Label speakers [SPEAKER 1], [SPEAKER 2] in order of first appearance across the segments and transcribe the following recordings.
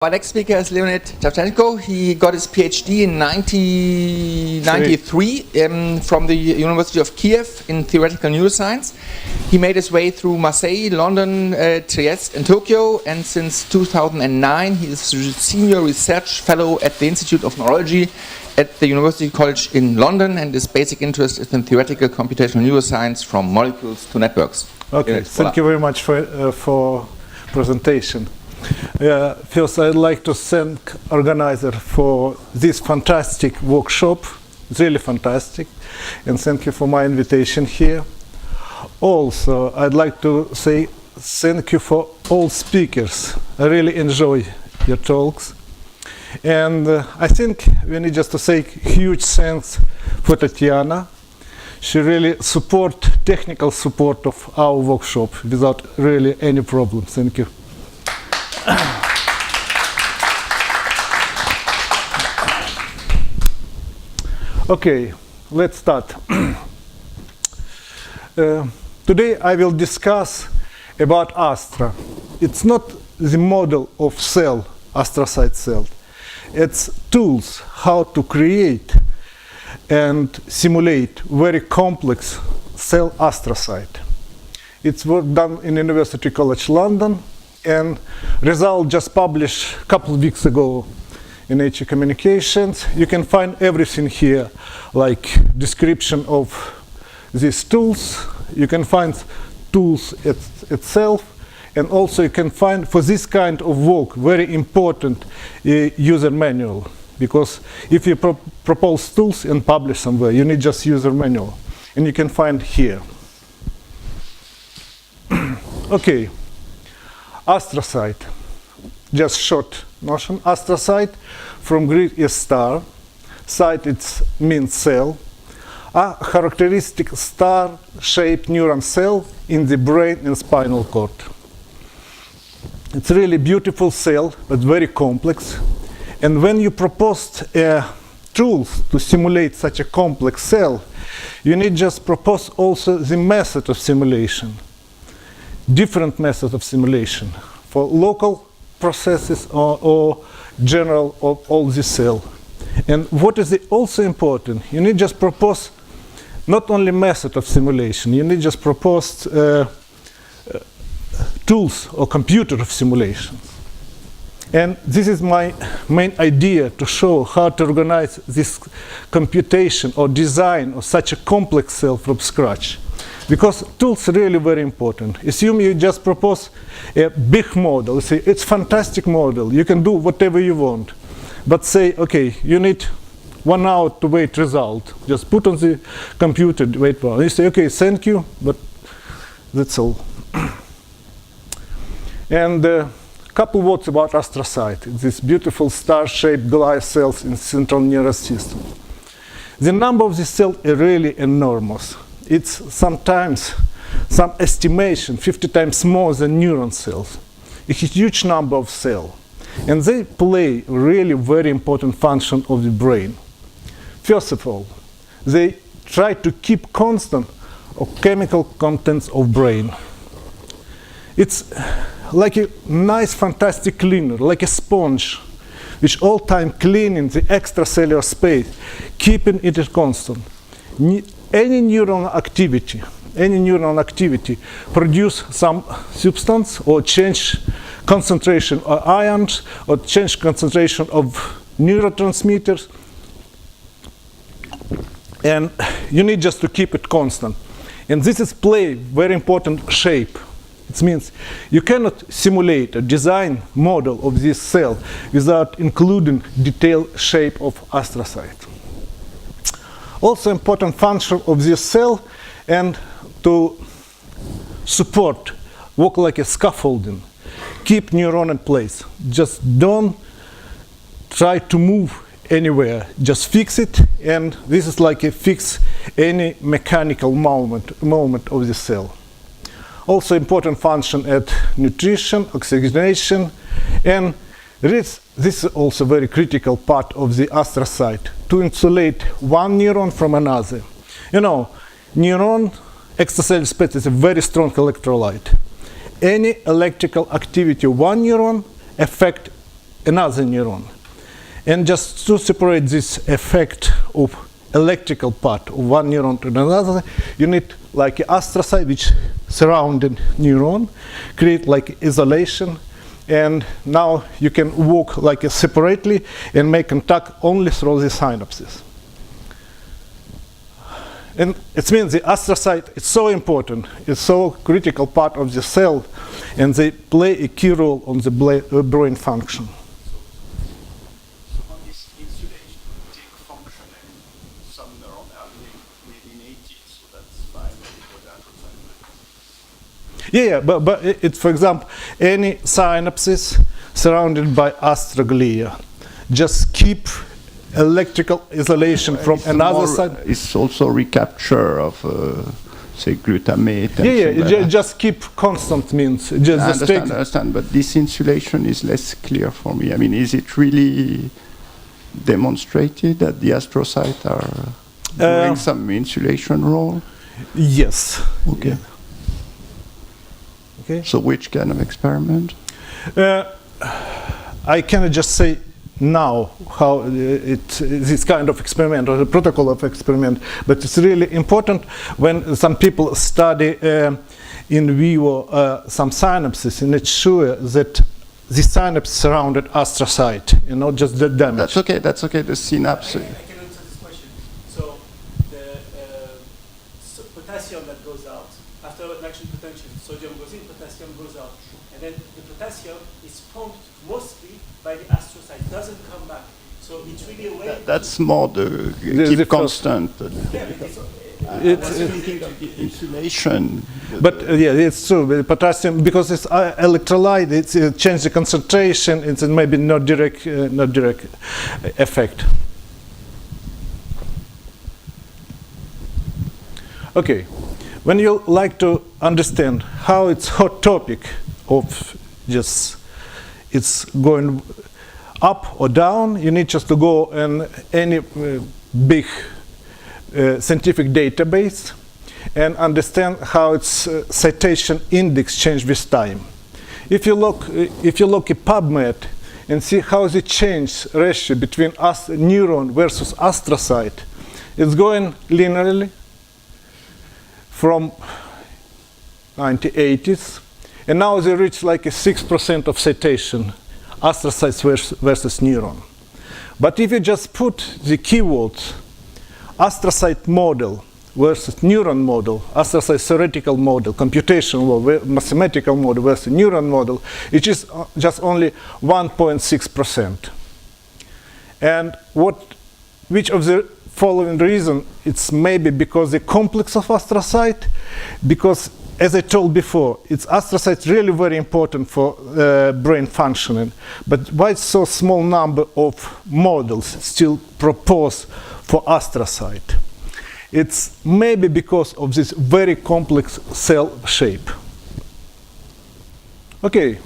[SPEAKER 1] Our next speaker is Leonid. He got his PhD in 1993 from the University of Kiev in theoretical neuroscience. He made his way through Marseille, London, Trieste, and Tokyo, and since 2009 he is senior research fellow at the Institute of Neurology at the University College in London, and his basic interest is in theoretical computational neuroscience from molecules to networks.
[SPEAKER 2] Okay, thank you very much for presentation. First, I'd like to thank organizer for this fantastic workshop. It's really fantastic, and thank you for my invitation here. Also, I'd like to say thank you for all speakers. I really enjoy your talks, and I think we need just to say huge thanks for Tatiana. She really technical support of our workshop without really any problem. Thank you. Okay, let's start. Today I will discuss about Astra. It's not the model of cell, astrocyte cell. It's tools how to create and simulate very complex cell astrocyte. It's work done in University College London, and result just published a couple of weeks ago in Nature Communications. You can find everything here, like description of these tools. You can find tools itself, and also you can find for this kind of work very important user manual, because if you propose tools and publish somewhere, you need just user manual, and you can find here. Okay. Astrocyte, just short notion. Astrocyte from Greek is star. Cyte it means cell. A characteristic star-shaped neuron cell in the brain and spinal cord. It's really beautiful cell, but very complex. And when you proposed tools to simulate such a complex cell, you need just propose also the method of simulation. Different methods of simulation for local processes or general of all the cell. And what is also important, you need just propose not only method of simulation, you need just propose tools or computer of simulations. And this is my main idea, to show how to organize this computation or design of such a complex cell from scratch. Because tools are really very important. Assume you just propose a big model. You say, it's a fantastic model. You can do whatever you want. But say, okay, you need 1 hour to wait result. Just put on the computer, wait 1 hour. You say, okay, thank you, but that's all. And a couple words about astrocyte. These beautiful star-shaped glia cells in central nervous system. The number of these cells is really enormous. It's sometimes some estimation 50 times more than neuron cells. It's a huge number of cells, and they play really very important function of the brain. First of all, they try to keep constant of chemical contents of brain. It's like a nice fantastic cleaner, like a sponge, which all time cleaning the extracellular space, keeping it constant. Any neuronal activity produce some substance or change concentration of ions or change concentration of neurotransmitters, and you need just to keep it constant. And this is play very important shape. It means you cannot simulate a design model of this cell without including detailed shape of astrocyte. Also important function of this cell, and to support, work like a scaffolding, keep neuron in place. Just don't try to move anywhere, just fix it, and this is like a fix any mechanical moment of the cell. Also important function at nutrition, oxygenation, and this is also very critical part of the astrocyte, to insulate one neuron from another. You know, neuron extracellular space is a very strong electrolyte. Any electrical activity of one neuron affect another neuron. And just to separate this effect of electrical part of one neuron to another, you need like an astrocyte which surrounded neuron, create like isolation, and now you can walk like separately and make contact only through the synapses. And it means the astrocyte is so important, it's so critical part of the cell, and they play a key role on the brain function.
[SPEAKER 3] So on this insulation functioning, some neuron are maybe native, so that's fine for the astrocyte.
[SPEAKER 2] Yeah, but it's, for example, any synapses surrounded by astroglia just keep electrical isolation from another side.
[SPEAKER 3] It's also recapture of, say, glutamate. And
[SPEAKER 2] just keep constant means. Just
[SPEAKER 3] I understand, but this insulation is less clear for me. I mean, is it really demonstrated that the astrocytes are doing some insulation role?
[SPEAKER 2] Yes.
[SPEAKER 3] Okay.
[SPEAKER 2] Yeah. Okay.
[SPEAKER 3] So which kind of experiment?
[SPEAKER 2] I cannot just say now how this kind of experiment or the protocol of experiment, but it's really important when some people study in vivo some synapses, and it's sure that the synapse surrounded astrocyte and not just the damage.
[SPEAKER 3] That's okay, the synapse.
[SPEAKER 4] I can answer this question. So the potassium that goes out, after an action potential, sodium goes in, potassium goes out. And then the potassium is pumped mostly by the astrocyte, doesn't come back. So it's really a way.
[SPEAKER 3] That's more the keep constant.
[SPEAKER 2] It's
[SPEAKER 3] insulation.
[SPEAKER 2] But yeah, it's true. The potassium, because it's electrolyte, it's change the concentration. It's maybe not direct effect. Okay, when you like to understand how it's hot topic of just it's going up or down, you need just to go in any big scientific database and understand how its citation index change with time. If you look at PubMed and see how the change ratio between neuron versus astrocyte, it's going linearly from 1980s, and now they reach like a 6% of citation, astrocytes versus neuron. But if you just put the keywords astrocyte model versus neuron model, astrocyte theoretical model, computational mathematical model versus neuron model, it is just only 1.6%. And which of the following reason? It's maybe because the complex of astrocyte, because as I told before, it's astrocytes really very important for brain functioning. But why so small number of models still proposed for astrocyte? It's maybe because of this very complex cell shape. Okay,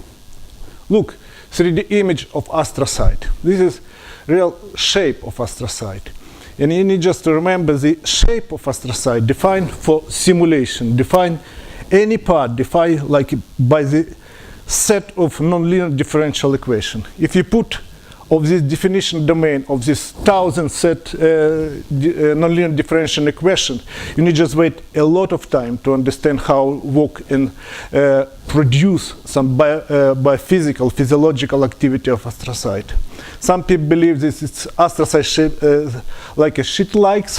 [SPEAKER 2] look, 3D image of astrocyte. This is real shape of astrocyte. And you need just to remember the shape of astrocyte defined for simulation, defined any part defined like by the set of nonlinear differential equation. If you put of this definition domain of this 1000 set nonlinear differential equation, you need just wait a lot of time to understand how work and produce some biophysical, physiological activity of astrocyte. Some people believe this is astrocyte shape like a sheet like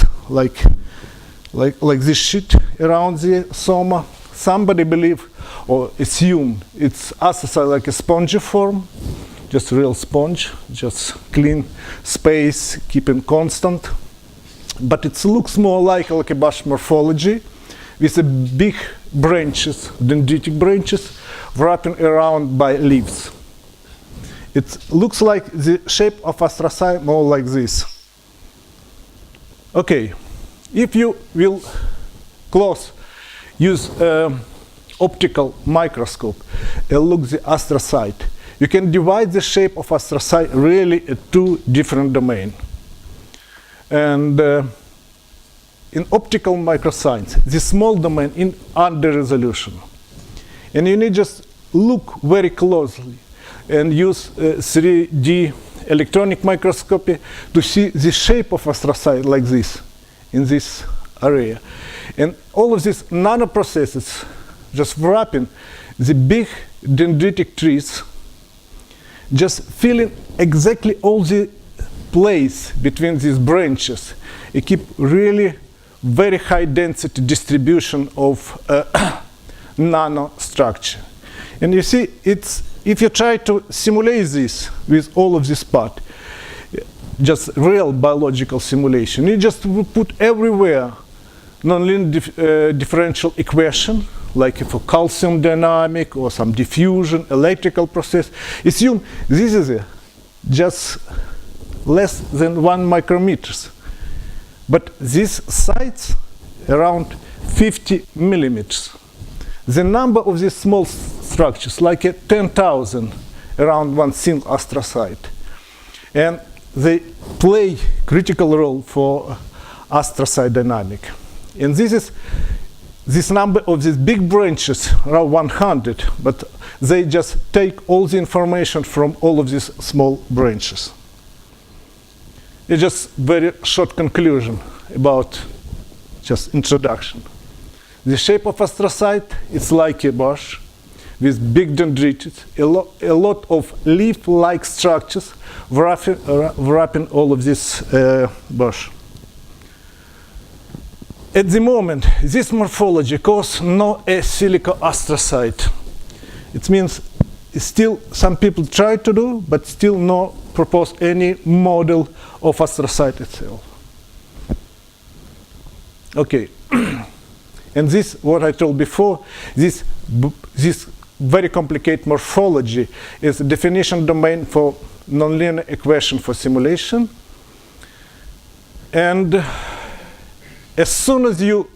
[SPEAKER 2] this sheet around the soma. Somebody believe or assume it's astrocyte like a spongiform, just a real sponge, just clean space, keeping constant. But it looks more like a bush morphology with a big branches, dendritic branches, wrapping around by leaves. It looks like the shape of astrocyte more like this. Okay, if you will use optical microscope and look the astrocyte, you can divide the shape of astrocyte really at two different domains. And in optical microscience, the small domain in under resolution. And you need just look very closely. and use 3D electronic microscopy to see the shape of astrocyte like this, in this area. And all of these nanoprocesses just wrapping the big dendritic trees, just filling exactly all the place between these branches. It keep really very high density distribution of nanostructure. And you see, it's, if you try to simulate this with all of this part, just real biological simulation, you just put everywhere nonlinear differential equation, like for calcium dynamic or some diffusion, electrical process. Assume this is just less than 1 micrometers. But these sites around 50 millimeters. The number of these small structures, like 10,000 around one single astrocyte. And they play critical role for astrocyte dynamic. And this is this number of these big branches, around 100, but they just take all the information from all of these small branches. It's just very short conclusion about just introduction. The shape of astrocyte is like a bush with big dendrites, a lot of leaf-like structures wrapping all of this bush. At the moment, this morphology causes no silica astrocyte. It means still some people try to do, but still no propose any model of astrocyte itself. Okay, and this, what I told before, this very complicated morphology is the definition domain for nonlinear equation for simulation. And as soon as you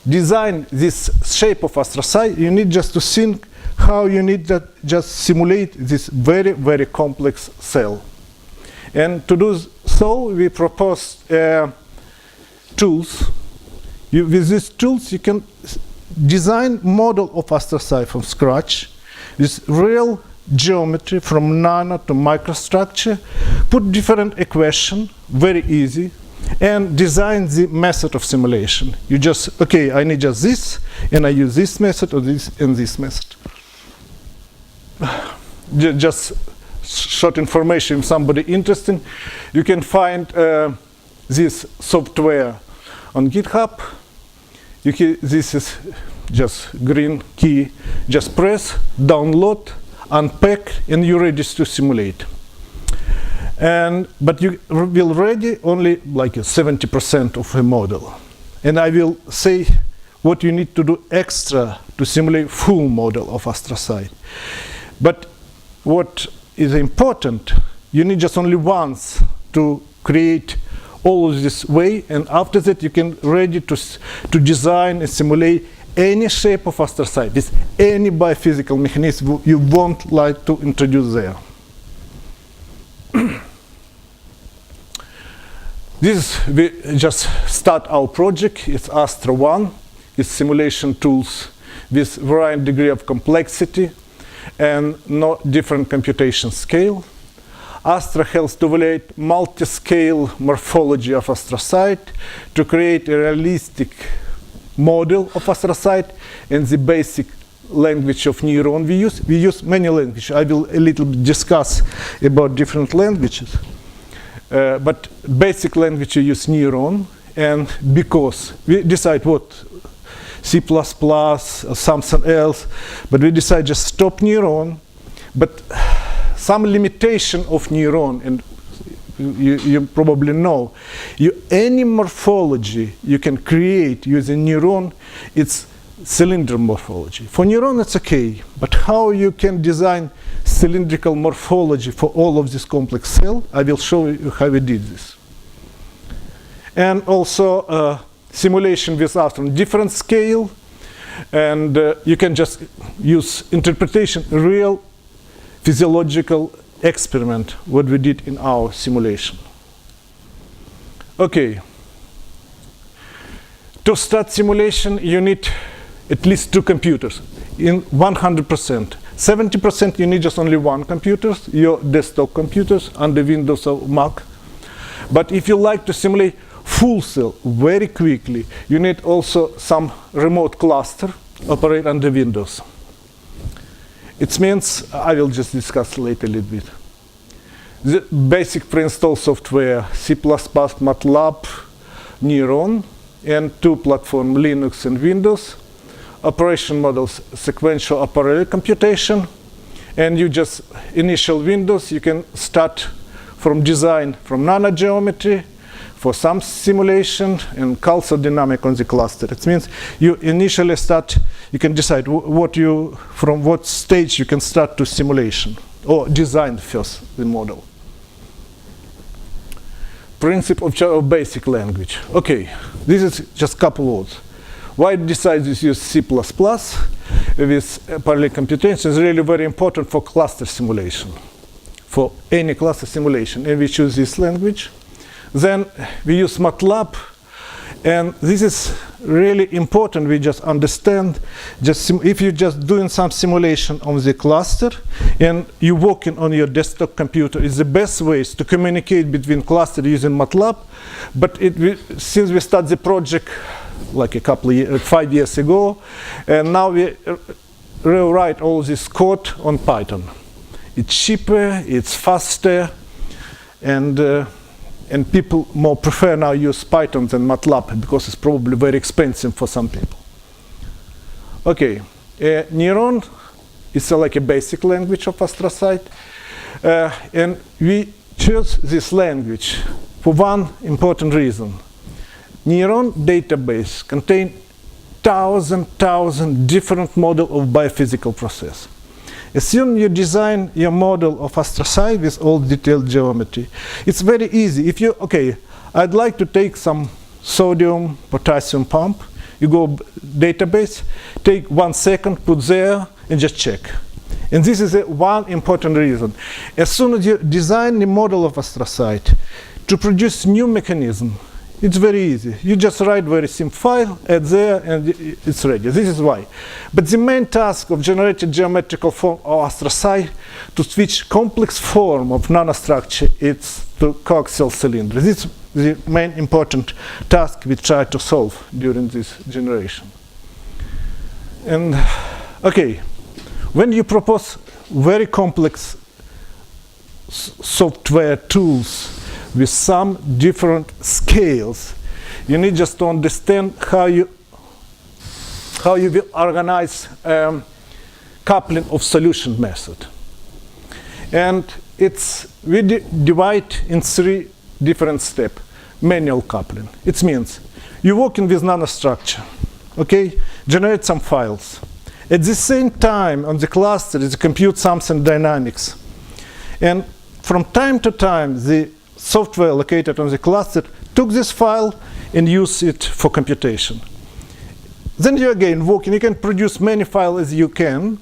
[SPEAKER 2] design this shape of astrocyte, you need just to think how you need to just simulate this very, very complex cell. And to do so, we proposed tools. With these tools, you can design model of astrocyte from scratch with real geometry from nano to microstructure, put different equation, very easy, and design the method of simulation. You just, okay, I need just this, and I use this method or this and this method. Just short information, if somebody interested, you can find this software on GitHub. This is just green key, just press, download, unpack, and you're ready to simulate. But you will ready only like 70% of a model. And I will say what you need to do extra to simulate full model of astrocyte. But what is important, you need just only once to create all of this way, and after that you can ready to design and simulate any shape of astrocyte with any biophysical mechanism you want like to introduce there. We just start our project. It's Astra 1. It's simulation tools with varying degree of complexity and no different computation scale. Astra helps to evaluate multiscale morphology of astrocyte to create a realistic model of astrocyte and the basic language of neuron we use. We use many languages. I will a little bit discuss about different languages. But basic language we use neuron, and because we decide what C++ or something else, but we decide just stop neuron, but some limitation of neuron, and you probably know, any morphology you can create using neuron, it's cylinder morphology. For neuron it's okay, but how you can design cylindrical morphology for all of this complex cell, I will show you how we did this. And also simulation with Astra different scale, and you can just use interpretation, real physiological experiment, what we did in our simulation. Okay. To start simulation, you need at least 2 computers in 100%. 70% you need just only one computer, your desktop computers under Windows or Mac. But if you like to simulate full cell very quickly, you need also some remote cluster operate under Windows. It means, I will just discuss later a little bit. The basic pre-installed software, C++, MATLAB, Neuron, and two platforms, Linux and Windows. Operation models, sequential operator computation. And you just, initial Windows, you can start from design from nanogeometry for some simulation and also dynamic on the cluster. It means you initially start, you can decide from what stage you can start to simulation or design first the model. Principle of basic language. Okay, this is just a couple words. Why I decided to use C++ with parallel computation is really very important for cluster simulation, for any cluster simulation, and we choose this language. Then we use MATLAB, and this is really important. We just understand, if you're just doing some simulation on the cluster and you're working on your desktop computer, it's the best ways to communicate between clusters using MATLAB. But since we started the project like 5 years ago, and now we rewrite all this code on Python. It's cheaper, it's faster, and people more prefer now use Python than MATLAB because it's probably very expensive for some people. Okay, Neuron is like a basic language of astrocyte, and we chose this language for one important reason. Neuron database contains thousand different models of biophysical process. As soon as you design your model of astrocyte with all detailed geometry, it's very easy. If you, I'd like to take some sodium, potassium pump, you go database, take 1 second, put there, and just check. And this is one important reason. As soon as you design the model of astrocyte to produce new mechanism, it's very easy. You just write very simple file, add there, and it's ready. This is why. But the main task of generating geometrical form of astrocyte to switch complex form of nanostructure is to coaxial cylinder. This is the main important task we try to solve during this generation. And when you propose very complex software tools with some different scales, you need just to understand how you will organize coupling of solution method. And we divide in 3 different steps. Manual coupling. It means you're working with nanostructure, generate some files. At the same time, on the cluster, you compute something dynamics. And from time to time, the software located on the cluster took this file and used it for computation. Then you again working, you can produce many files as you can,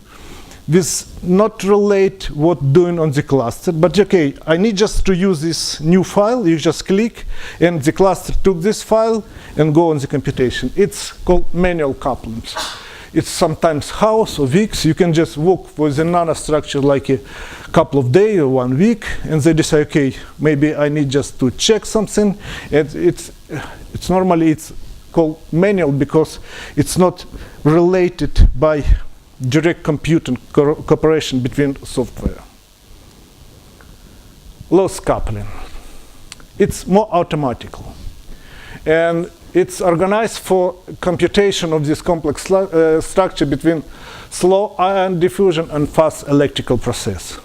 [SPEAKER 2] with not relate what doing on the cluster, but I need just to use this new file, you just click, and the cluster took this file and go on the computation. It's called manual couplings. It's sometimes hours or weeks. You can just work with a nanostructure like a couple of days or 1 week, and they decide, maybe I need just to check something. And it's normally called manual because it's not related by direct computing cooperation between software. Loss coupling. It's more automatical. And it's organized for computation of this complex structure between slow ion diffusion and fast electrical process.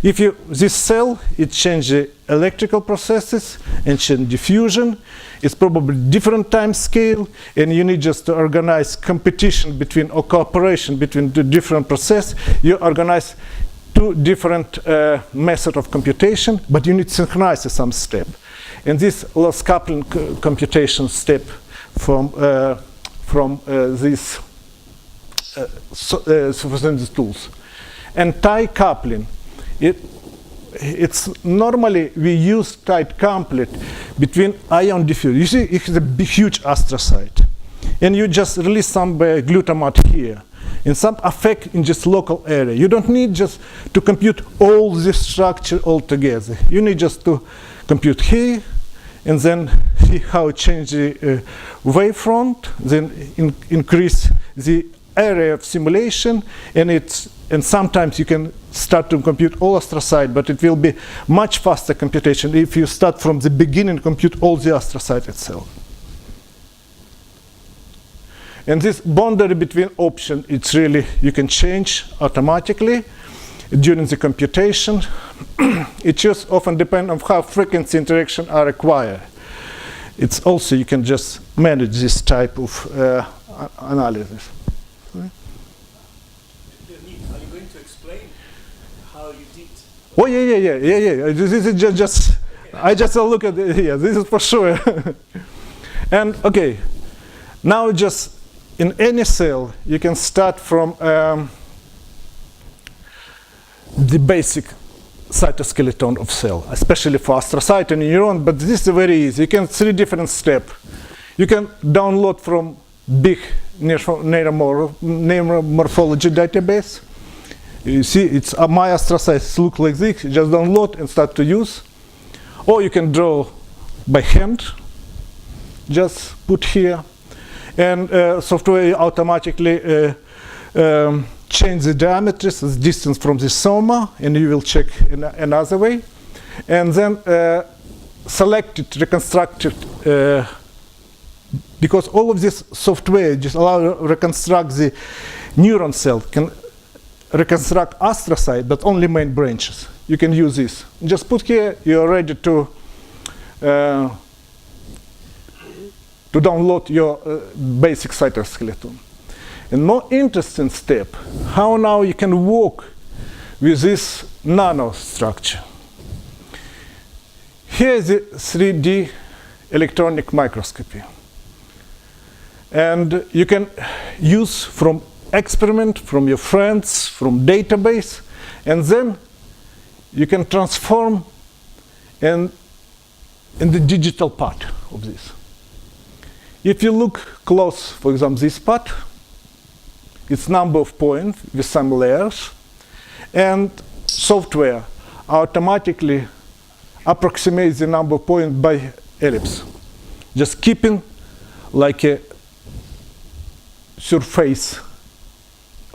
[SPEAKER 2] If this cell, it changes the electrical processes and change diffusion. It's probably different time scale, and you need just to organize competition between or cooperation between the different processes. You organize 2 different methods of computation, but you need to synchronize some step. And this loss coupling computation step from these tools. And tight coupling, it's normally we use tight coupling between ion diffusion. You see, it's a huge astrocyte, and you just release some glutamate here, and some effect in just local area. You don't need just to compute all this structure all together. You need just to compute here, and then see how it changes the wavefront, then increase the area of simulation, and sometimes you can start to compute all astrocyte, but it will be much faster computation if you start from the beginning and compute all the astrocyte itself. And this boundary between options, it's really, you can change automatically during the computation. It just often depends on how frequency interaction are required. It's also, you can just manage this type of analysis.
[SPEAKER 4] Leonid, are you going to explain how you did?
[SPEAKER 2] Oh, yeah. This is just I just look at it. Yeah, this is for sure. And okay, now just in any cell, you can start from the basic cytoskeleton of cell, especially for astrocyte and neuron, but this is very easy. You can 3 different steps. You can download from big neuromorphology database. You see, it's my astrocytes look like this. You just download and start to use. Or you can draw by hand. Just put here. And software automatically change the diameters, the distance from the soma, and you will check in another way. And then select it, reconstruct it, because all of this software just allow to reconstruct the neuron cell, can reconstruct astrocyte, but only main branches. You can use this. Just put here, you're ready to download your basic cytoskeleton. And more interesting step, how now you can work with this nanostructure. Here is the 3D electronic microscopy. And you can use from experiment, from your friends, from database, and then you can transform in the digital part of this. If you look close, for example, this part, it's number of points with some layers, and software automatically approximates the number of points by ellipse, just keeping like a surface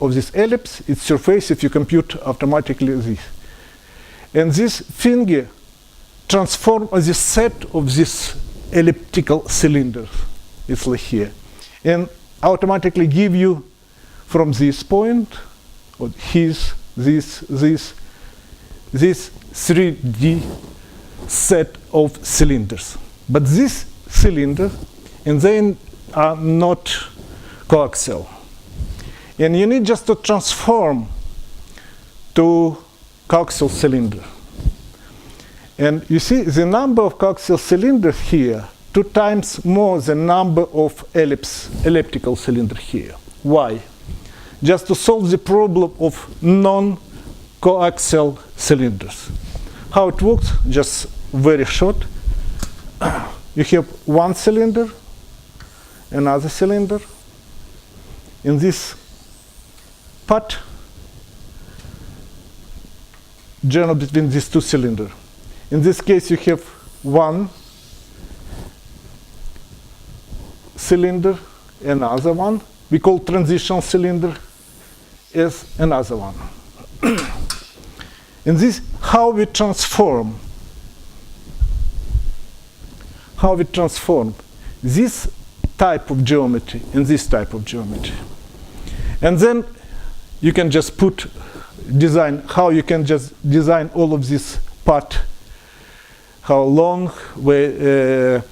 [SPEAKER 2] of this ellipse. It's surface if you compute automatically this. And this finger transforms as a set of these elliptical cylinders. It's like here. And automatically give you from this point, or this 3D set of cylinders. But this cylinder, and they are not coaxial. And you need just to transform to coaxial cylinder. And you see the number of coaxial cylinders here, 2 times more the number of elliptical cylinder here. Why? Just to solve the problem of non-coaxial cylinders. How it works? Just very short. You have one cylinder, another cylinder. In this part, journal between these 2 cylinders. In this case, you have one cylinder, another one. We call transition cylinder as another one. And this, how we transform this type of geometry in this type of geometry. And then you can just design how you can just design all of this part, how long, where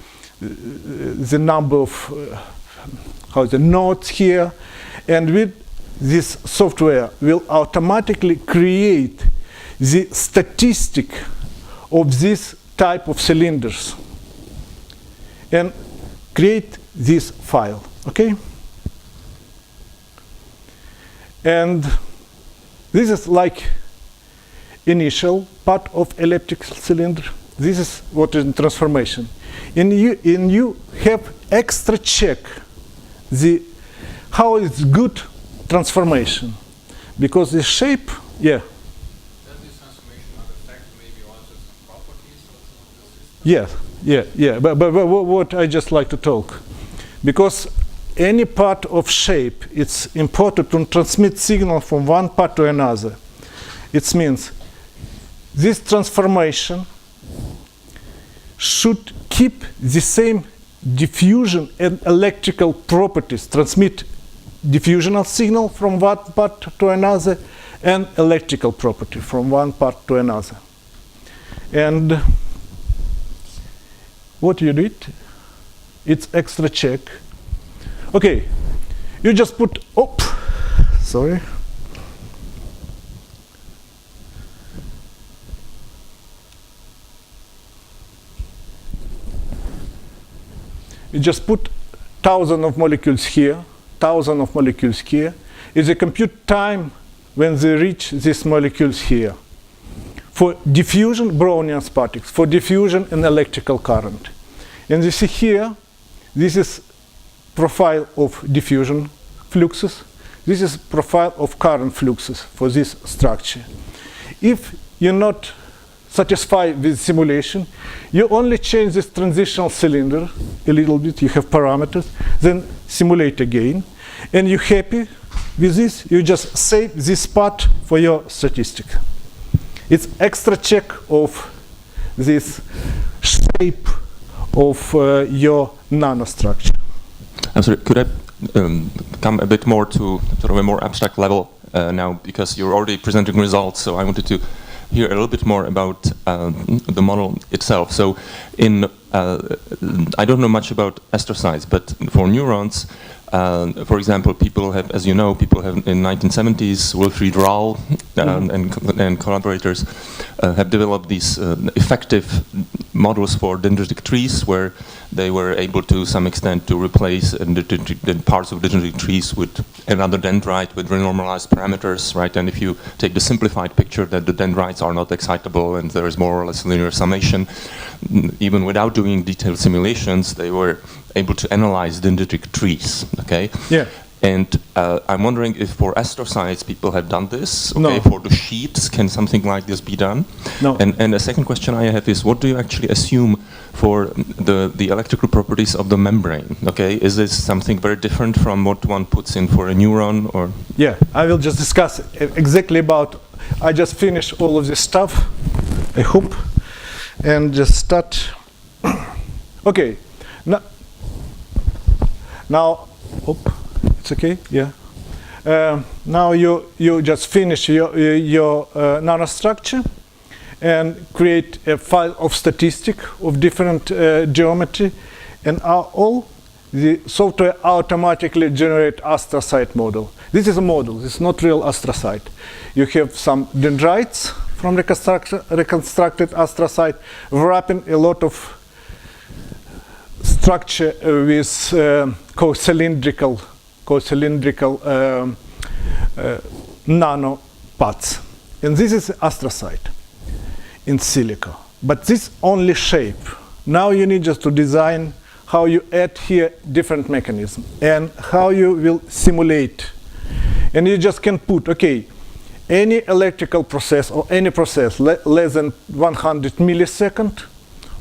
[SPEAKER 2] the number of how the nodes here, and with this software will automatically create the statistic of this type of cylinders and create this file, okay? And this is like initial part of elliptical cylinder. This is what is transformation. And you have extra check how it's good transformation. Because the shape, yeah.
[SPEAKER 5] Does this transformation affect maybe also some properties of the system?
[SPEAKER 2] Yeah. But what I just like to talk, because any part of shape, it's important to transmit signal from one part to another. It means this transformation should keep the same diffusion and electrical properties, transmit diffusional signal from one part to another, and electrical property from one part to another. And what you did, it's extra check. Okay, you just put, sorry. You just put 1,000 of molecules here, 1,000 of molecules here. Is a compute time when they reach these molecules here. For diffusion, Brownian particle, for diffusion and electrical current. And you see here, this is profile of diffusion fluxes. This is profile of current fluxes for this structure. If you're not satisfied with simulation, you only change this transitional cylinder a little bit, you have parameters, then simulate again, and you're happy with this, you just save this part for your statistic. It's extra check of this shape of your nanostructure.
[SPEAKER 6] I'm sorry, could I come a bit more to sort of a more abstract level now, because you're already presenting results, so I wanted to hear a little bit more about the model itself. So I don't know much about astrocytes, but for neurons, for example, people have, as you know, in 1970s, Wilfried Rahl and collaborators have developed these effective models for dendritic trees, where they were able to some extent to replace the parts of dendritic trees with another dendrite with renormalized parameters, right? And if you take the simplified picture that the dendrites are not excitable and there is more or less linear summation, even without doing detailed simulations, they were able to analyze dendritic trees, okay?
[SPEAKER 2] Yeah.
[SPEAKER 6] And I'm wondering if for astrocytes people have done this, okay?
[SPEAKER 2] No.
[SPEAKER 6] For the sheets, can something like this be done?
[SPEAKER 2] No.
[SPEAKER 6] And the second question I have is, what do you actually assume for the electrical properties of the membrane, okay? Is this something very different from what one puts in for a neuron, or?
[SPEAKER 2] Yeah, I will just discuss exactly about, I just finished all of this stuff, I hope, and just start. Okay, now, it's okay, yeah. Now you just finish your nanostructure and create a file of statistic of different geometry, and all the software automatically generate astrocyte model. This is a model, this is not real astrocyte. You have some dendrites from reconstructed astrocyte wrapping a lot of structure with co-cylindrical nanoparts. And this is astrocyte in silico. But this only shape. Now you need just to design how you add here different mechanism and how you will simulate. And you just can put, okay, any electrical process or any process less than 100 milliseconds,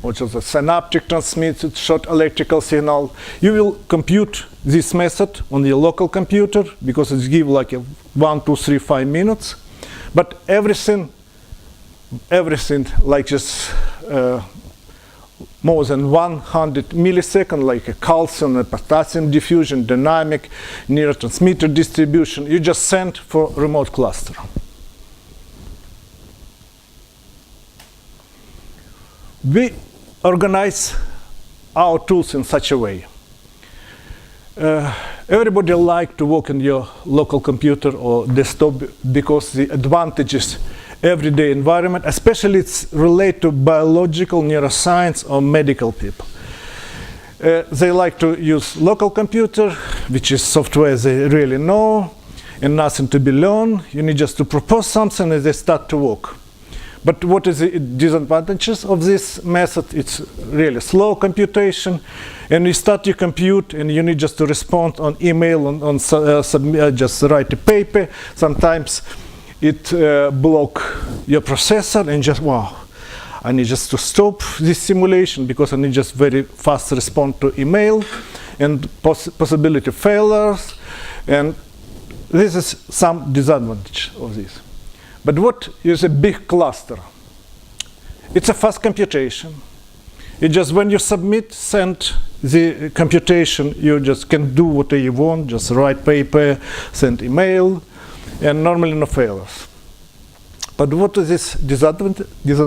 [SPEAKER 2] which is a synaptic transmitted short electrical signal. You will compute this method on your local computer because it's give like a 1, 2, 3, 5 minutes. But everything like just more than 100 milliseconds, like a calcium and potassium diffusion, dynamic, neurotransmitter distribution, you just send for remote cluster. We organize our tools in such a way. Everybody likes to work in your local computer or desktop because the advantages everyday environment, especially it's related to biological, neuroscience, or medical people. They like to use local computer, which is software they really know, and nothing to be learned. You need just to propose something and they start to work. But what is the disadvantages of this method? It's really slow computation, and you start to compute, and you need just to respond on email, just write a paper. Sometimes it block your processor, and just wow, I need just to stop this simulation because I need just very fast respond to email, and possibility of failures, and this is some disadvantage of this. But what is a big cluster? It's a fast computation. It just when you send the computation, you just can do whatever you want, just write paper, send email, and normally no failures. But what is this disadvantages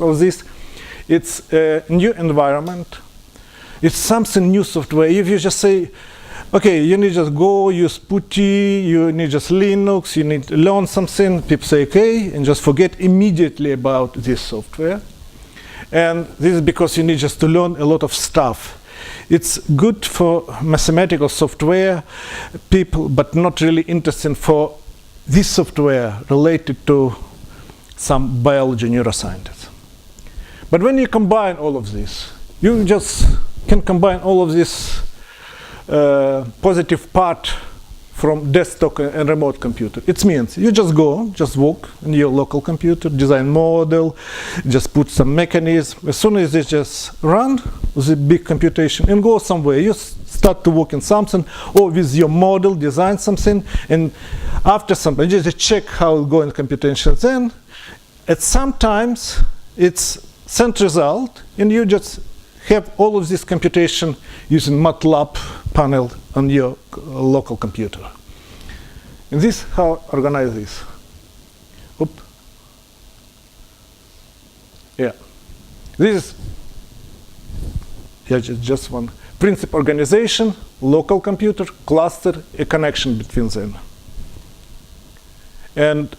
[SPEAKER 2] of this? It's a new environment. It's something new software. If you just say, okay, you need just go use PuTTY, you need just Linux, you need to learn something, people say okay, and just forget immediately about this software. And this is because you need just to learn a lot of stuff. It's good for mathematical software people, but not really interesting for this software related to some biology neuroscientists. But when you combine all of this, you just can combine all of this positive part from desktop and remote computer. It means you just go, just walk in your local computer, design model, just put some mechanism. As soon as you just run the big computation and go somewhere, you start to work in something, or with your model, design something, and after some, you just check how it goes in computation. Then, at sometimes, it's sent result, and you just have all of this computation using MATLAB panel on your local computer. And this how I organize this. Oop. Yeah. This is just one principal organization, local computer, cluster, a connection between them. And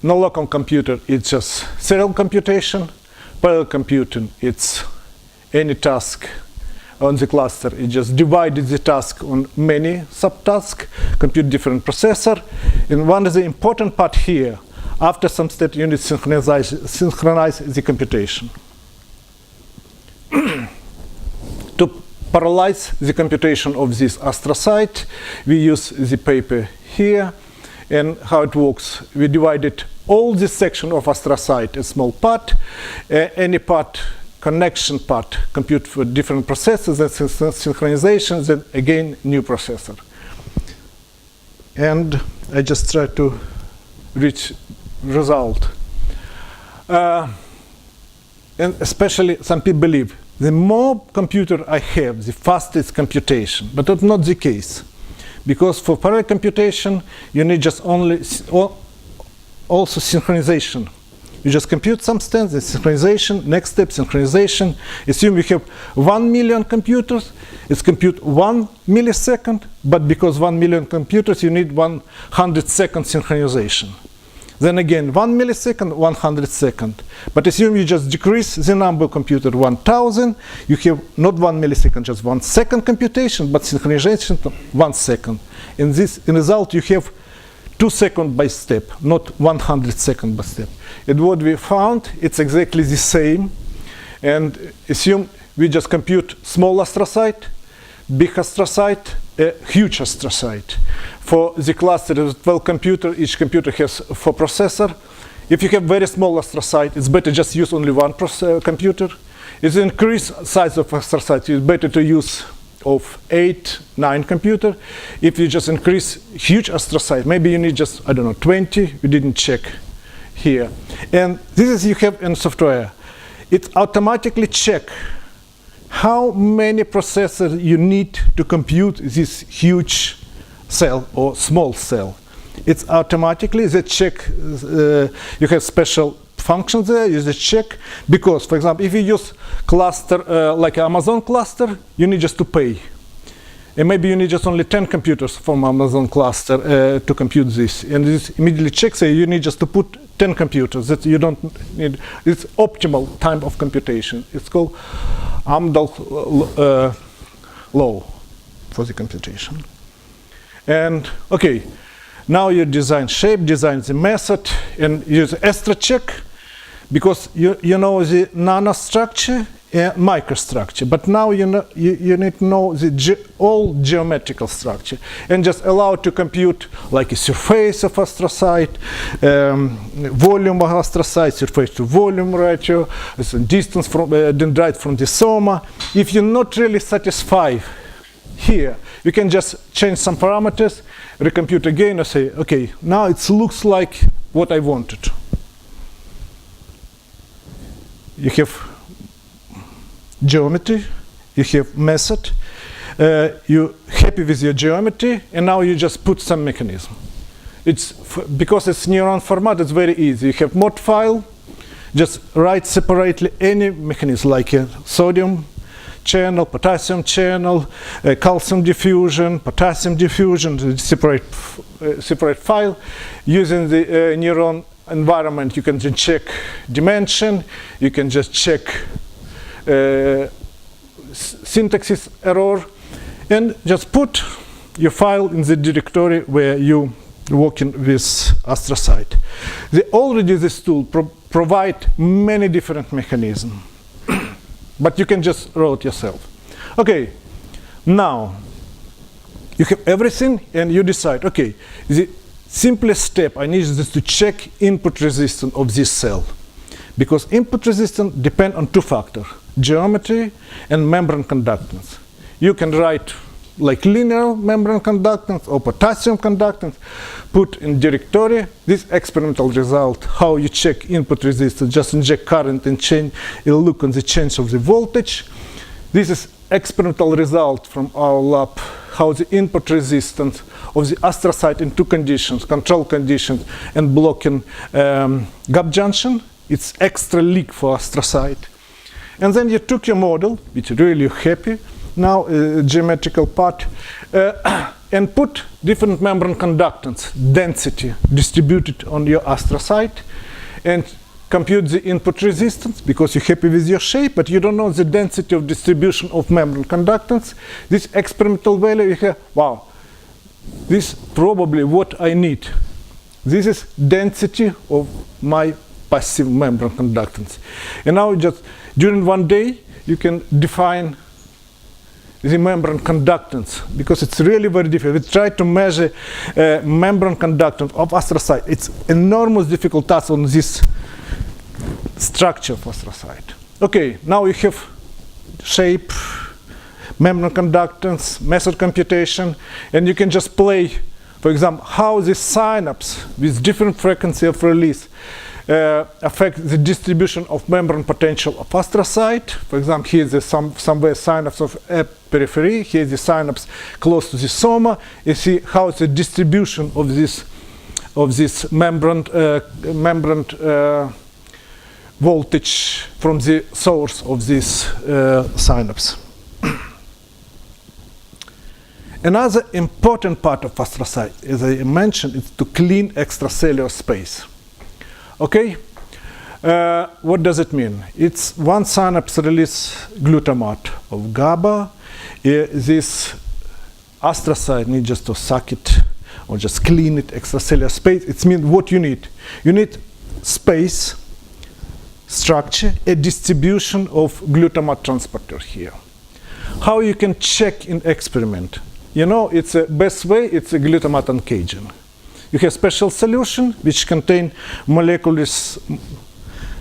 [SPEAKER 2] no local computer, it's just serial computation. Parallel computing, it's any task on the cluster. It just divided the task on many subtasks, compute different processor. And one of the important part here, after some step, you need to synchronize the computation. To parallelize the computation of this astrocyte, we use the paper here. And how it works, we divided all this section of astrocyte a small part, any part, connection part, compute for different processes, and synchronization, then again, new processor. And I just try to reach result. And especially some people believe the more computer I have, the faster it's computation, but that's not the case. Because for parallel computation, you need just also synchronization. You just compute some steps, the synchronization, next step, synchronization. Assume you have 1 million computers, it's compute 1 millisecond, but because 1 million computers, you need 100-second synchronization. Then again, 1 millisecond, 100 second. But assume you just decrease the number of computers 1,000, you have not 1 millisecond, just 1 second computation, but synchronization 1 second. In this result, you have 2 seconds by step, not 100 seconds by step. And what we found, it's exactly the same. And assume we just compute small astrocyte, big astrocyte, a huge astrocyte. For the cluster of 12 computers, each computer has 4 processors. If you have very small astrocyte, it's better just use only 1 computer. If you increase size of astrocyte, it's better to use of 8, 9 computer. If you just increase huge astrocyte, maybe you need just, I don't know, 20. We didn't check here. And this is you have in software. It automatically check how many processors you need to compute this huge cell or small cell. It's automatically the check. You have special functions there. You just check because, for example, if you use cluster like Amazon cluster, you need just to pay, and maybe you need just only 10 computers from Amazon cluster to compute this. And this immediately checks you need just to put 10 computers that you don't need. It's optimal time of computation. It's called Amdahl law for the computation. And okay, Now you design shape, design the method, and use extra-check, because you know the nanostructure and microstructure, but now you need to know the all geometrical structure, and just allow to compute like a surface of astrocyte, volume of astrocyte, surface to volume ratio, distance from dendrite from the soma. If you're not really satisfied here, you can just change some parameters, recompute again, and say, okay, now it looks like what I wanted. You have geometry, you have method, you're happy with your geometry, and now you just put some mechanism. It's because it's neuron format, it's very easy. You have mod file, just write separately any mechanism, like a sodium channel, potassium channel, calcium diffusion, potassium diffusion, separate file. Using the neuron environment, you can just check dimension, you can just check syntax error, and just put your file in the directory where you working with astrocyte. Already this tool provide many different mechanisms, but you can just write yourself. Okay, now you have everything, and you decide, okay, the simplest step I need is to check input resistance of this cell, because input resistance depend on two factors: geometry and membrane conductance. You can write like linear membrane conductance or potassium conductance, put in directory this experimental result, how you check input resistance, just inject current and change, it'll look on the change of the voltage. This is experimental result from our lab, how the input resistance of the astrocyte in two conditions, control conditions and blocking gap junction. It's extra leak for astrocyte. And then you took your model, which really happy, now geometrical part, and put different membrane conductance, density distributed on your astrocyte, and compute the input resistance, because you're happy with your shape, but you don't know the density of distribution of membrane conductance. This experimental value, you have, wow, this is probably what I need. This is density of my passive membrane conductance. And now just during one day, you can define the membrane conductance, because it's really very difficult. We try to measure membrane conductance of astrocyte. It's enormous difficult task on this structure of astrocyte. Okay, now you have shape, membrane conductance, method computation, and you can just play, for example, how the synapse with different frequency of release affect the distribution of membrane potential of astrocyte. For example, here is somewhere synapse of periphery. Here is the synapse close to the soma. You see how the distribution of this membrane voltage from the source of this synapse. Another important part of astrocyte, as I mentioned, is to clean extracellular space. Okay, what does it mean? It's one synapse release glutamate of GABA. This astrocyte needs just to suck it or just clean it, extracellular space. It means what you need. You need space, structure, a distribution of glutamate transporter here. How you can check in experiment? You know, it's a best way, it's a glutamate uncaging. You have special solution which contain molecules,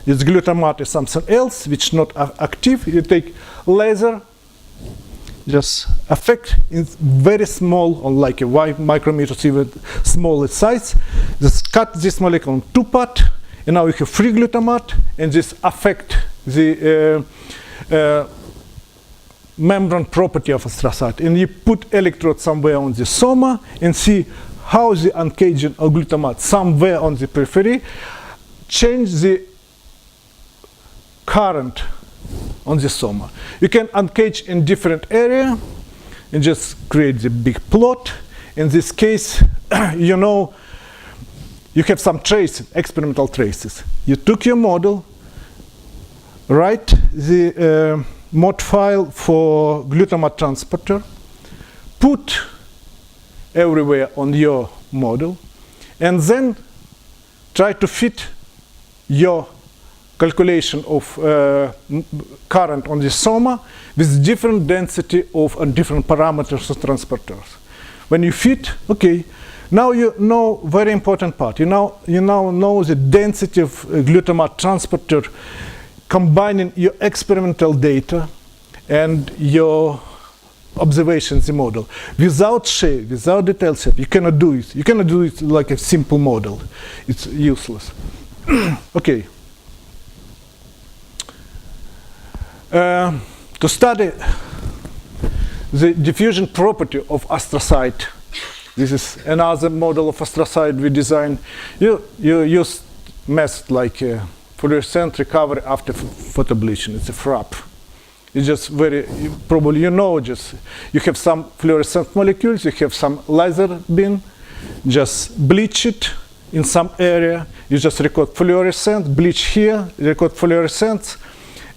[SPEAKER 2] this glutamate is something else which not active. You take laser, just affect in very small, on like a micrometers, even smaller size, just cut this molecule in two parts, and now you have free glutamate, and this affect the membrane property of astrocyte. And you put electrode somewhere on the soma and see how the uncaging of glutamate somewhere on the periphery change the current on the soma. You can uncage in different area and just create the big plot. In this case, you know, you have some traces, experimental traces. You took your model, write the mod file for glutamate transporter, put everywhere on your model, and then try to fit your calculation of current on the SOMA with different density of different parameters of transporters. When you fit, okay, now you know very important part. You now know the density of glutamate transporter combining your experimental data and your observations in the model. Without shape, without detail set, you cannot do it. You cannot do it like a simple model. It's useless. Okay. To study the diffusion property of astrocyte, this is another model of astrocyte we designed. You use method like fluorescent recovery after photobleaching. It's a FRAP. It's just probably you know, just you have some fluorescent molecules, you have some laser beam, just bleach it in some area, you just record fluorescent, bleach here, record fluorescence,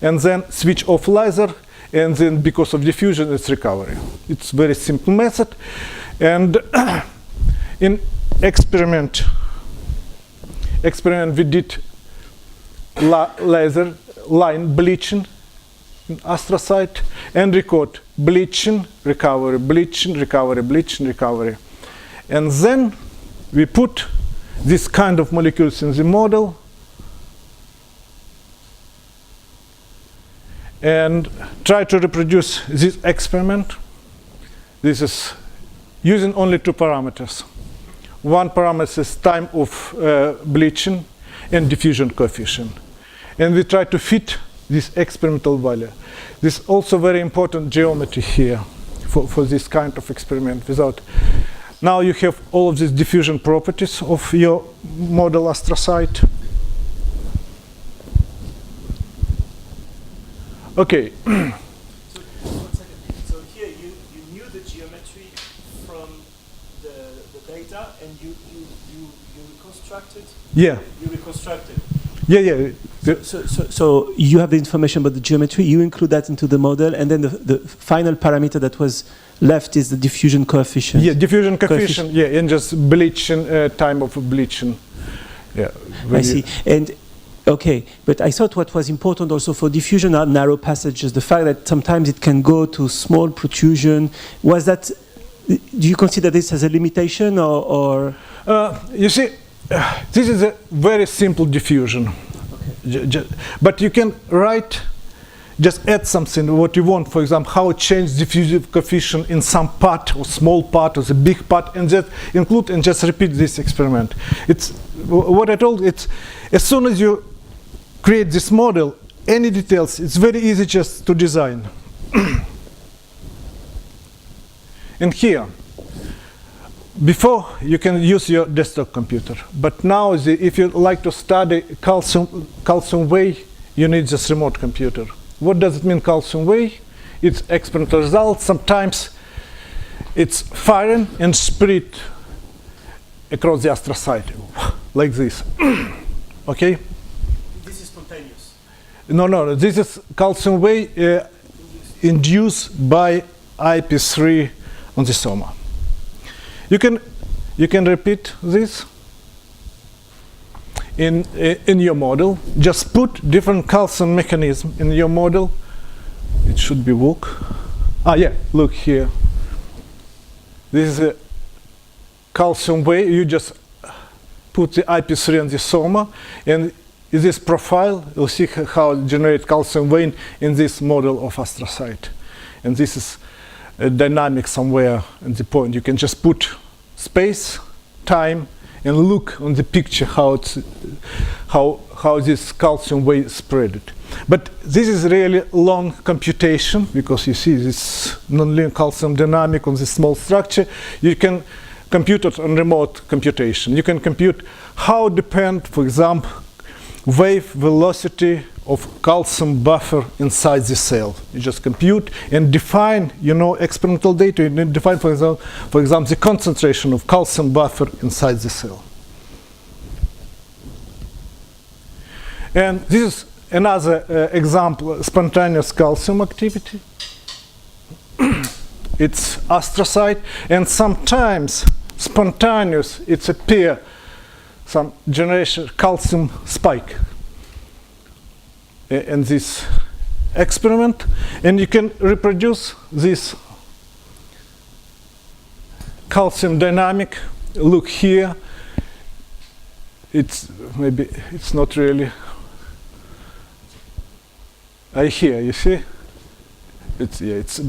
[SPEAKER 2] and then switch off laser, and then because of diffusion, it's recovery. It's very simple method. And in experiment we did laser line bleaching in astrocyte and record bleaching, recovery, bleaching, recovery, bleaching, recovery. And then we put this kind of molecules in the model and try to reproduce this experiment. This is using only two parameters. One parameter is time of bleaching and diffusion coefficient. And we try to fit this experimental value. This is also very important geometry here for this kind of experiment. Now you have all of these diffusion properties of your model astrocyte. Okay.
[SPEAKER 4] So 1 second. So here you knew the geometry from the data, and you reconstructed.
[SPEAKER 2] Yeah.
[SPEAKER 4] You reconstructed.
[SPEAKER 2] Yeah.
[SPEAKER 7] So you have the information about the geometry. You include that into the model, and then the final parameter that was left is the diffusion coefficient.
[SPEAKER 2] Yeah, diffusion coefficient. Yeah, and just bleaching time of bleaching. Yeah.
[SPEAKER 7] I see. And okay, but I thought what was important also for diffusion are narrow passages. The fact that sometimes it can go to small protrusion. Was that? Do you consider this as a limitation, or?
[SPEAKER 2] You see, this is a very simple diffusion. Okay. But you can just add something what you want. For example, how change diffusive coefficient in some part or small part or the big part, and just include and just repeat this experiment. It's what I told. It's as soon as you create this model, any details, it's very easy just to design. And here, before you can use your desktop computer, but now if you like to study calcium way, you need this remote computer. What does it mean, calcium way? It's experimental results. Sometimes it's firing and spread across the astrocyte, like this. Okay?
[SPEAKER 4] This is spontaneous.
[SPEAKER 2] No. This is calcium way induced by IP3 on the SOMA. You can repeat this in your model. Just put different calcium mechanism in your model. It should be work. Yeah, look here. This is a calcium way. You just put the IP3 on the SOMA, and in this profile, you'll see how it generates calcium vein in this model of astrocyte. And this is a dynamic somewhere in the point. You can just put space, time, and look on the picture how this calcium way spread it. But this is really long computation, because you see this nonlinear calcium dynamic on this small structure. You can compute it on remote computation. You can compute how depend, for example, wave velocity of calcium buffer inside the cell. You just compute and define, experimental data. You define, for example, the concentration of calcium buffer inside the cell. And this is another example, spontaneous calcium activity. It's astrocyte, and sometimes spontaneous, it's appear some generation calcium spike in this experiment, and you can reproduce this calcium dynamic. Look here. It's maybe it's not really. Here you see. It's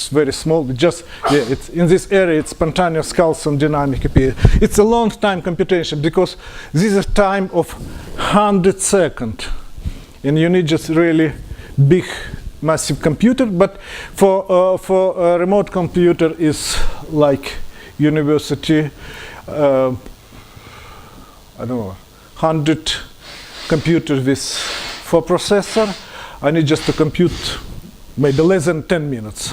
[SPEAKER 2] very small. It's in this area. It's spontaneous calcium dynamic appear. It's a long time computation because this is a time of 100 seconds, and you need just really big, massive computer. But for a remote computer is like university. I don't know, 100 computers with 4 processor. I need just to compute maybe less than 10 minutes.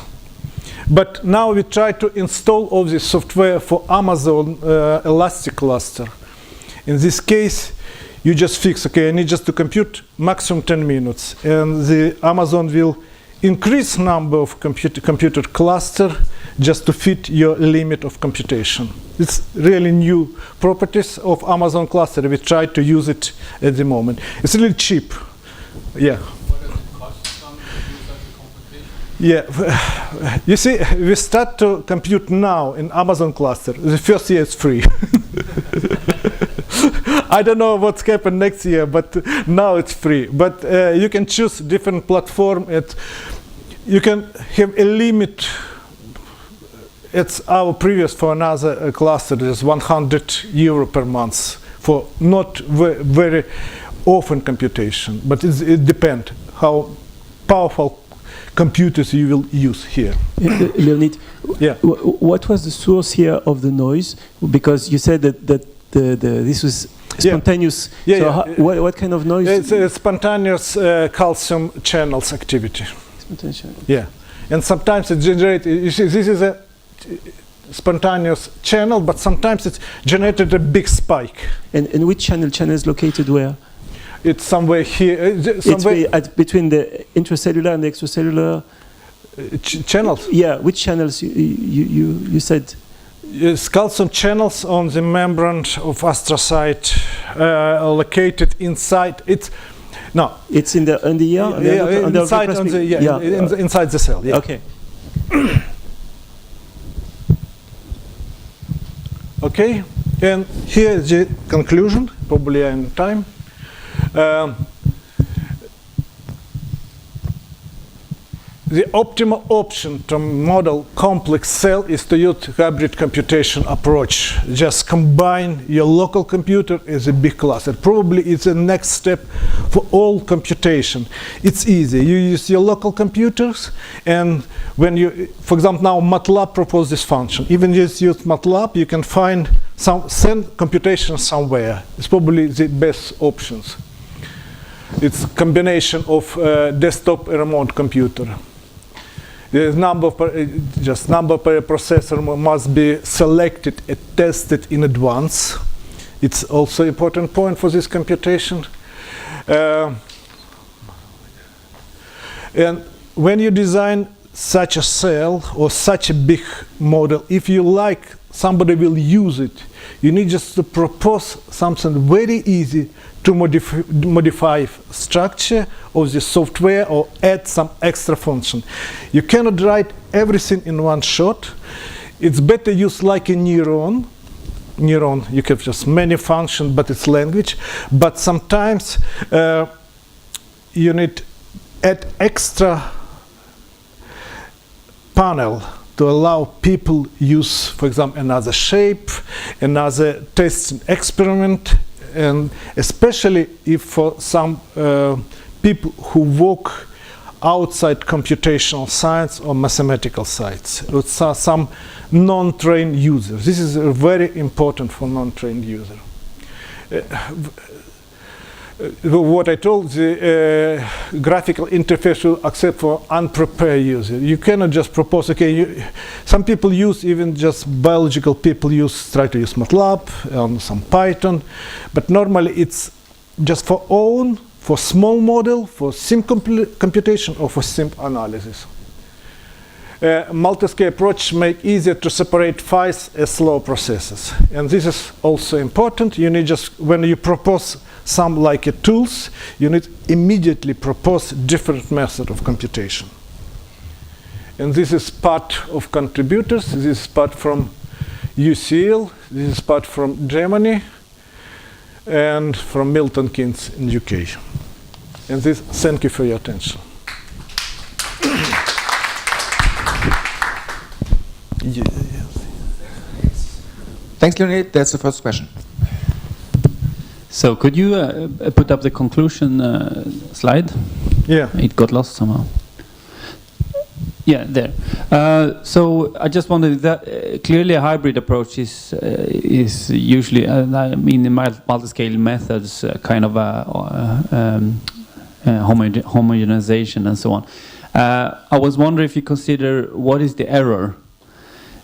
[SPEAKER 2] But now we try to install all this software for Amazon Elastic Cluster. In this case, you just fix, okay, I need just to compute maximum 10 minutes. And the Amazon will increase number of computer cluster just to fit your limit of computation. It's really new properties of Amazon cluster. We try to use it at the moment. It's really cheap. Yeah.
[SPEAKER 5] What does it cost some to do such a computation?
[SPEAKER 2] Yeah, you see, we start to compute now in Amazon cluster. The first year is free. I don't know what's happened next year, but now it's free. But you can choose different platform. You can have a limit. It's our previous for another cluster. There's €100 per month for not very often computation, but it depends how powerful computers you will use here.
[SPEAKER 7] Leonid,
[SPEAKER 2] yeah.
[SPEAKER 7] What was the source here of the noise? Because you said that this was spontaneous.
[SPEAKER 2] Yeah.
[SPEAKER 7] So what kind of noise?
[SPEAKER 2] It's a spontaneous calcium channels activity.
[SPEAKER 7] Spontaneous.
[SPEAKER 2] Yeah, and sometimes it generates. You see, this is a spontaneous channel, but sometimes it's generated a big spike.
[SPEAKER 7] And which channel is located where?
[SPEAKER 2] It's somewhere here.
[SPEAKER 7] It's between the intracellular and the extracellular
[SPEAKER 2] channels.
[SPEAKER 7] Yeah, which channels you said?
[SPEAKER 2] Yes, calcium channels on the membrane of astrocyte located inside. It's
[SPEAKER 7] in the ear.
[SPEAKER 2] Inside the cell. Yeah.
[SPEAKER 7] Okay.
[SPEAKER 2] Okay, and here is the conclusion. Probably in time. The optimal option to model complex cell is to use hybrid computation approach. Just combine your local computer as a big cluster. Probably it's the next step for all computation. It's easy. You use your local computers, and when you, for example, now MATLAB proposes this function. Even if you use MATLAB, you can send computation somewhere. It's probably the best options. It's a combination of desktop and remote computer. The number per processor must be selected and tested in advance. It's also an important point for this computation. And when you design such a cell or such a big model, if you like somebody will use it, you need just to propose something very easy to modify structure of the software or add some extra function. You cannot write everything in one shot. It's better use like a neuron. You have just many functions, but it's language. But sometimes you need add extra panel to allow people use, for example, another shape, another testing experiment, and especially if for some people who work outside computational science or mathematical science, with some non-trained users. This is very important for non-trained user. What I told, the graphical interface will accept for unprepared user. You cannot just propose, okay, some people use, even just biological people try to use MATLAB and some Python, but normally it's just for small model, for sim computation or for sim analysis. multiscale approach make easier to separate fast as slow processes. And this is also important. You need just, when you propose some like tools, you need immediately propose different method of computation. And this is part of contributors. This is part from UCL. This is part from Germany and from Milton Keynes in UK. And this, thank you for your attention.
[SPEAKER 1] Thanks, Leonid. That's the first question.
[SPEAKER 8] So could you put up the conclusion slide?
[SPEAKER 2] Yeah.
[SPEAKER 8] It got lost somehow. Yeah, there. So I just wondered that clearly a hybrid approach is usually, I mean, in multiscale methods, kind of a homogenization and so on. I was wondering if you consider what is the error.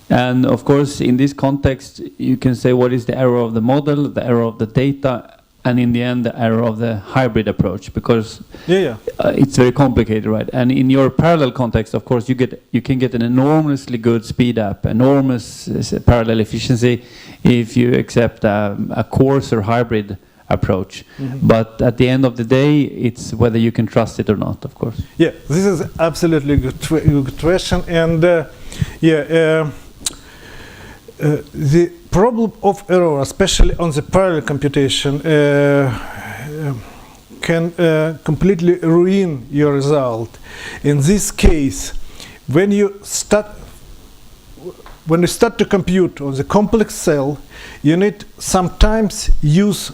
[SPEAKER 8] And of course, in this context, you can say what is the error of the model, the error of the data, and in the end, the error of the hybrid approach, because it's very complicated, right? And in your parallel context, of course, you can get an enormously good speed up, enormous parallel efficiency if you accept a coarser hybrid approach. Mm-hmm. But at the end of the day, it's whether you can trust it or not, of course.
[SPEAKER 2] Yeah, this is absolutely good question, and the problem of error, especially on the parallel computation, can completely ruin your result. In this case, when you start to compute on the complex cell, you need sometimes use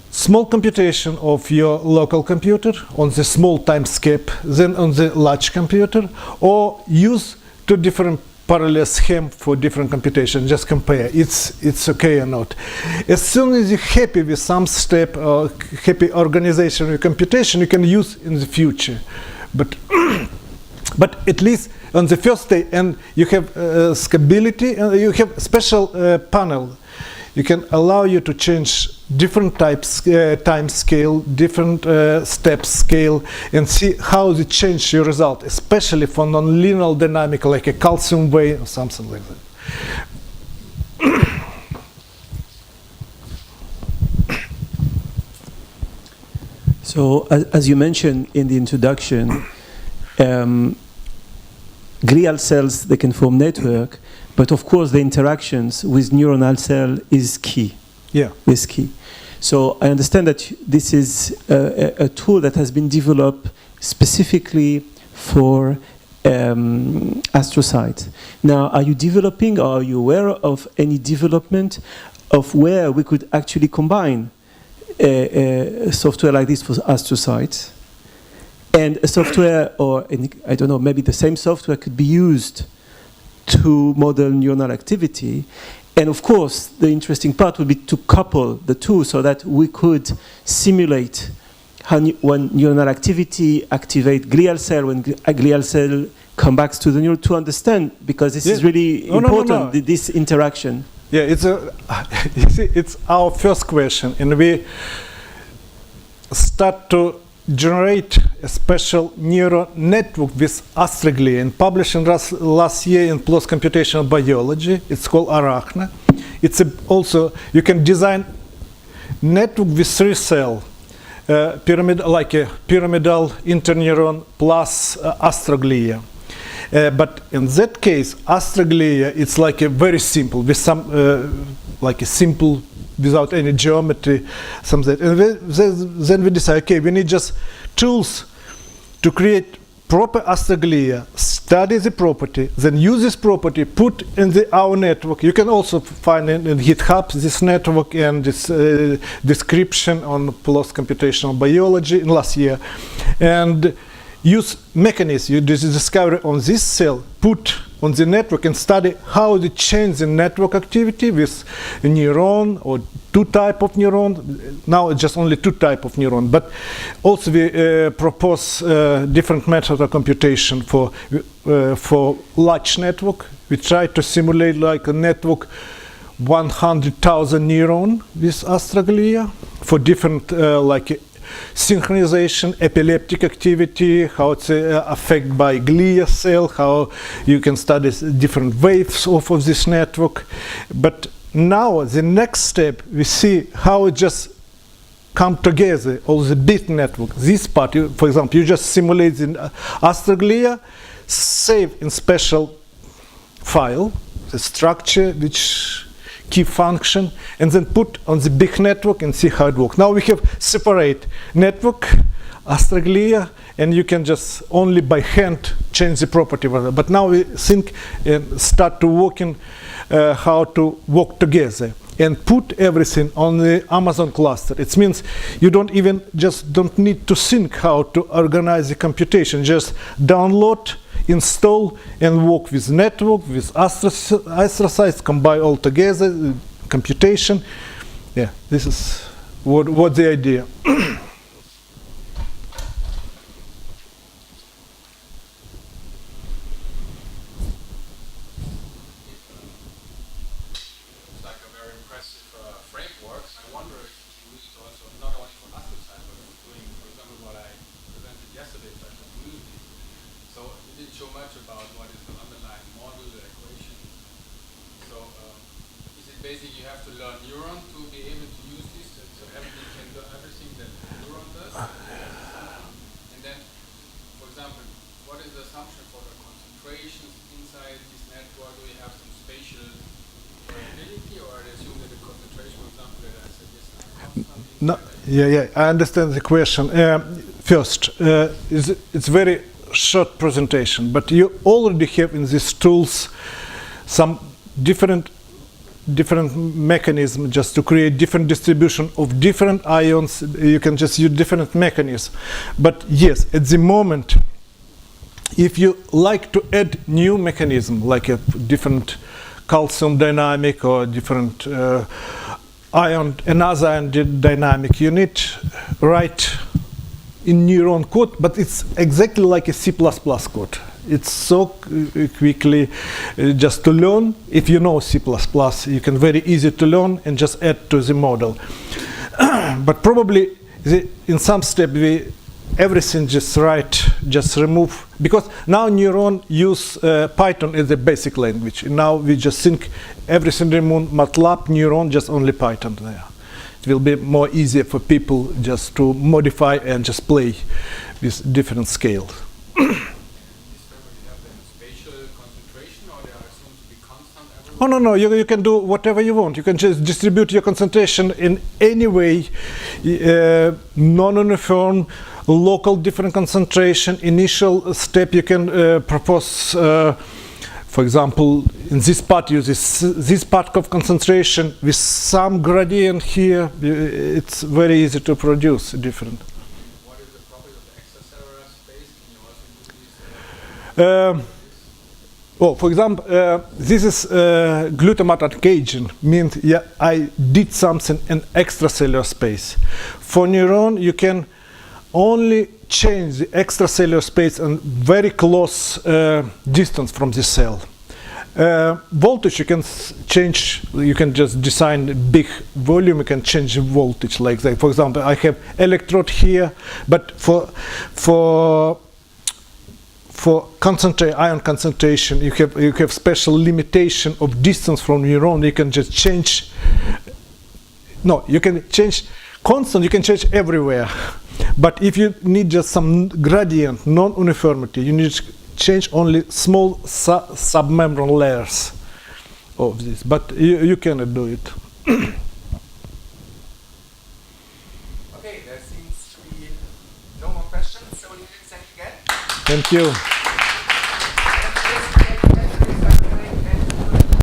[SPEAKER 2] small computation of your local computer on the small time scale, then on the large computer, or use two different parallel scheme for different computation. Just compare. It's okay or not. As soon as you're happy with some step or happy organization of your computation, you can use in the future. But at least on the first day, and you have scalability, and you have special panel. You can allow you to change different types, time scale, different step scale, and see how they change your result, especially for nonlinear dynamic, like a calcium wave or something like that.
[SPEAKER 7] So, as you mentioned in the introduction, glial cells, they can form network, but of course the interactions with neuronal cell is key.
[SPEAKER 2] Yeah.
[SPEAKER 7] Is key. So I understand that this is a tool that has been developed specifically for astrocytes. Now, are you developing, or are you aware of any development of where we could actually combine a software like this for astrocytes, and a software, or I don't know, maybe the same software could be used to model neuronal activity? And of course, the interesting part would be to couple the two so that we could simulate how when neuronal activity activate glial cell, when a glial cell come back to the neuron, to understand, because this is really important, this interaction.
[SPEAKER 2] Yeah, it's our first question, and we start to generate a special neural network with astroglia, and published last year in PLOS Computational Biology. It's called Arachne. It's also, you can design network with 3 cell, pyramid, like a pyramidal interneuron plus astroglia. But in that case, astroglia, it's like a very simple, with some, like a simple, without any geometry, something. And then we decide, okay, we need just tools to create proper astroglia, study the property, then use this property, put in our network. You can also find in GitHub this network and this description on PLOS Computational Biology in last year. And use mechanism, you discover on this cell, put on the network and study how they change the network activity with a neuron or 2 type of neuron. Now it's just only 2 type of neuron, but also we propose different method of computation for large network. We try to simulate like a network 100,000 neuron with astroglia for different like synchronization, epileptic activity, how it's affected by glia cell, how you can study different waves of this network. But now the next step, we see how it just come together, all the bit network. This part, for example, you just simulate the astroglia, save in special file, the structure, which key function, and then put on the big network and see how it works. Now we have separate network, astroglia, and you can just only by hand change the property. But now we think and start to working how to work together and put everything on the Amazon cluster. It means you don't need to think how to organize the computation. Just download, install, and work with network, with astrocytes, combine all together, computation. Yeah, this is what the idea. No, yeah, I understand the question. First, it's very short presentation, but you already have in these tools some different mechanism just to create different distribution of different ions. You can just use different mechanisms. But yes, at the moment, if you like to add new mechanism, like a different calcium dynamic or different another ion dynamic, you need write in neuron code, but it's exactly like a C++ code. It's so quickly just to learn. If you know C++, you can very easy to learn and just add to the model. But probably in some step everything just remove, because now neuron use Python as the basic language. Now we just think everything remove MATLAB, neuron, just only Python there. It will be more easier for people just to modify and just play with different scales. Oh, no, you can do whatever you want. You can just distribute your concentration in any way, non-uniform, local different concentration. Initial step you can propose, for example, in this part, use this part of concentration with some gradient here. It's very easy to produce different.
[SPEAKER 5] What is the property of the extracellular space? Can you also do this?
[SPEAKER 2] Oh, for example, this is glutamate occasion, means I did something in extracellular space. For neuron, you can only change the extracellular space and very close distance from the cell. Voltage you can change, you can just design big volume, you can change the voltage like that. For example, I have electrode here, but for ion concentration, you have special limitation of distance from neuron. You can just change. No, you can change constant. You can change everywhere. But if you need just some gradient, non-uniformity, you need to change only small submembrane layers of this. But you cannot do it.
[SPEAKER 1] Okay, there seems to be no more questions. So, Leonid, thank you again.
[SPEAKER 2] Thank you.